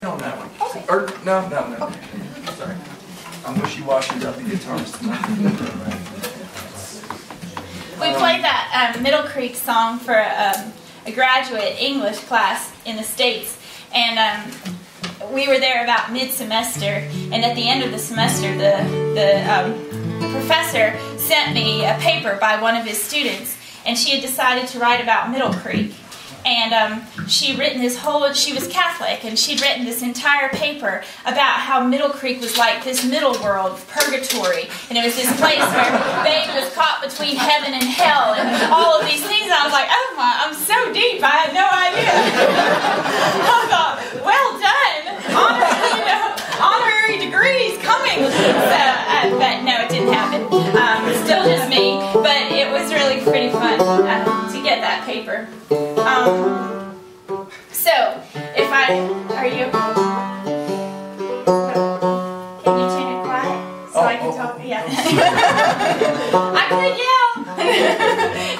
on that one. Okay. Or, no. Sorry. I'm wishy-washy about the guitarist tonight. We played that Middle Creek song for a graduate English class in the States, and we were there about mid-semester, and at the end of the semester, the professor sent me a paper by one of his students, and she had decided to write about Middle Creek. And she was Catholic, and she'd written this entire paper about how Middle Creek was like this middle world, purgatory, and it was this place where Babe was caught between heaven and hell, and all of these things. And I was like, oh my, I'm so deep, I had no idea. I thought, well done, honorary degrees coming. So, but no, it didn't happen. Still just me, but it was really pretty fun to get that paper. So, are you okay? Can you turn it quiet so I can talk? Yeah. I could yell.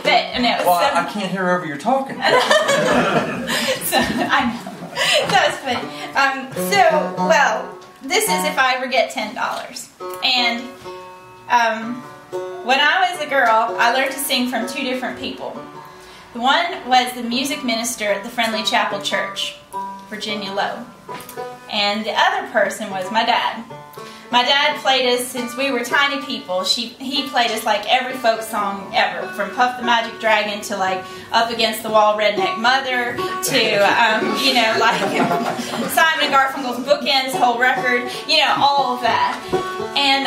But, no, well, I can't hear over you talking. So, I know. That was funny. Well, this is if I ever get $10. And, when I was a girl, I learned to sing from two different people. One was the music minister at the Friendly Chapel Church, Virginia Lowe. And the other person was my dad. My dad played us since we were tiny people. He played us like every folk song ever, from Puff the Magic Dragon to like Up Against the Wall, Redneck Mother, to, like Simon and Garfunkel's Bookends, whole record, all of that. And,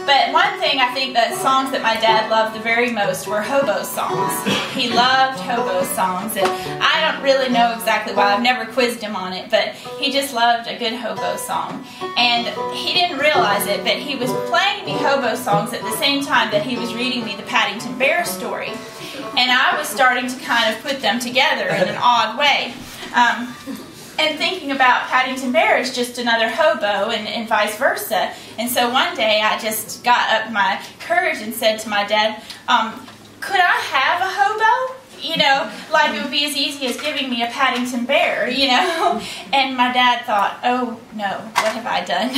but one thing I think that songs that my dad loved the very most were hobo songs. He loved hobo songs, and I don't really know exactly why. I've never quizzed him on it, but he just loved a good hobo song. And he didn't realize it, but he was playing me hobo songs at the same time that he was reading me the Paddington Bear story. And I was starting to kind of put them together in an odd way. And thinking about Paddington Bear as just another hobo and vice versa. And so one day I just got up my courage and said to my dad, could I have a hobo? Like it would be as easy as giving me a Paddington Bear, And my dad thought, oh no, what have I done?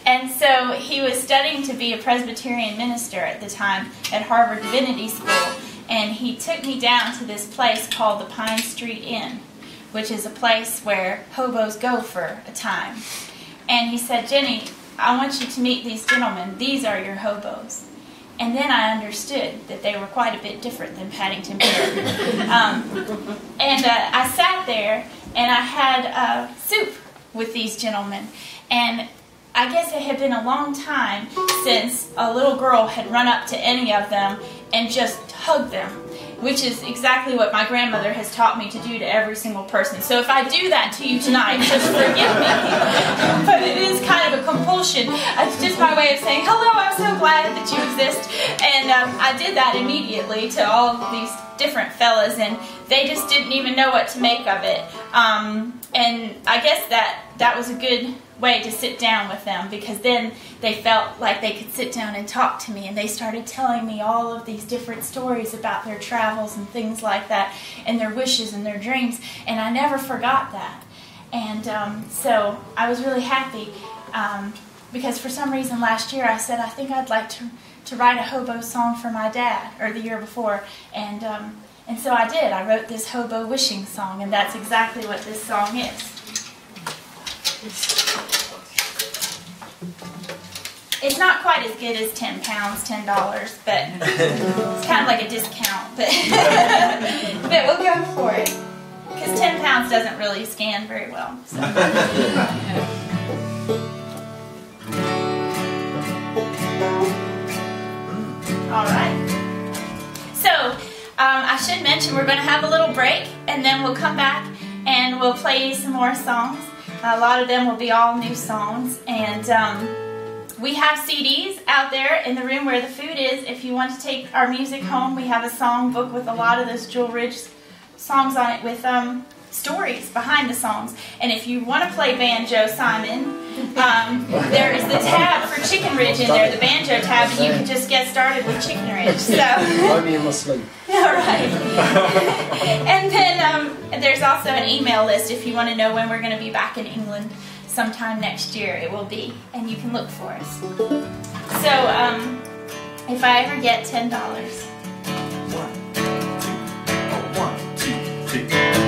And so he was studying to be a Presbyterian minister at the time at Harvard Divinity School. And he took me down to this place called the Pine Street Inn, which is a place where hobos go for a time. And he said, Jenny, I want you to meet these gentlemen. These are your hobos. And then I understood that they were quite a bit different than Paddington Bear. I sat there and I had soup with these gentlemen. And I guess it had been a long time since a little girl had run up to any of them and just hugged them, which is exactly what my grandmother has taught me to do to every single person. So if I do that to you tonight, just forgive me. But it is kind of a compulsion. It's just my way of saying, hello, I'm so glad that you exist. And I did that immediately to all these different fellas, and they just didn't even know what to make of it. And I guess that was a good way to sit down with them, because then they felt like they could sit down and talk to me, and they started telling me all of these different stories about their travels and things like that, and their wishes and their dreams, and I never forgot that. And so I was really happy, because for some reason last year I said I think I'd like to write a hobo song for my dad, or the year before, and so I did. I wrote this hobo wishing song, and that's exactly what this song is. It's not quite as good as £10, $10, but it's kind of like a discount. But, but we'll go for it, because £10 doesn't really scan very well. So. All right. So I should mention we're going to have a little break, and then we'll come back and we'll play some more songs. A lot of them will be all new songs, and we have CDs out there in the room where the food is. If you want to take our music home, we have a song book with a lot of those Jewel Ridge songs on it with stories behind the songs. And if you want to play banjo, Simon, There is the tab for Chicken Ridge in there, the banjo tab, and you can just get started with Chicken Ridge. So, Only in my sleep. all right. And then there's also an email list if you want to know when we're going to be back in England. Sometime next year it will be, and you can look for us. So, if I ever get $10. 1, 2, 3.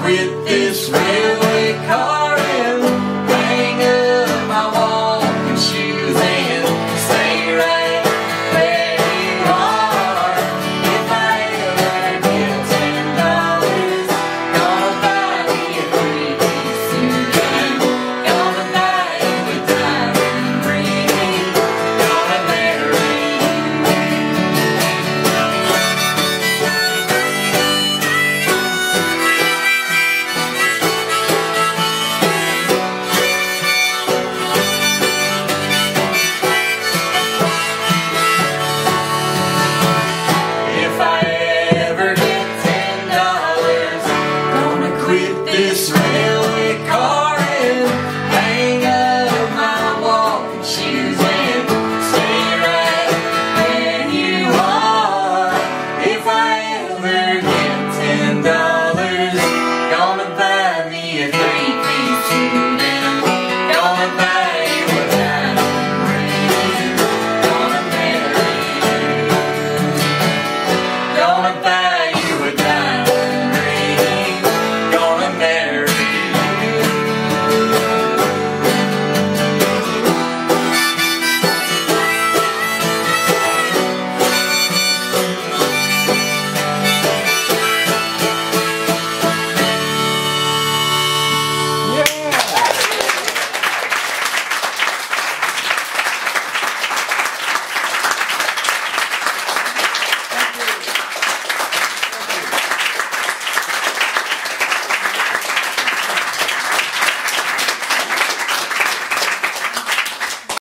Quit this railway car and hang up my walking shoes and stay right where you are. If I ever get $10, gonna buy me a three-piece suit and gonna buy you a diamond ring, gonna marry this railway car and hang up my walking shoes.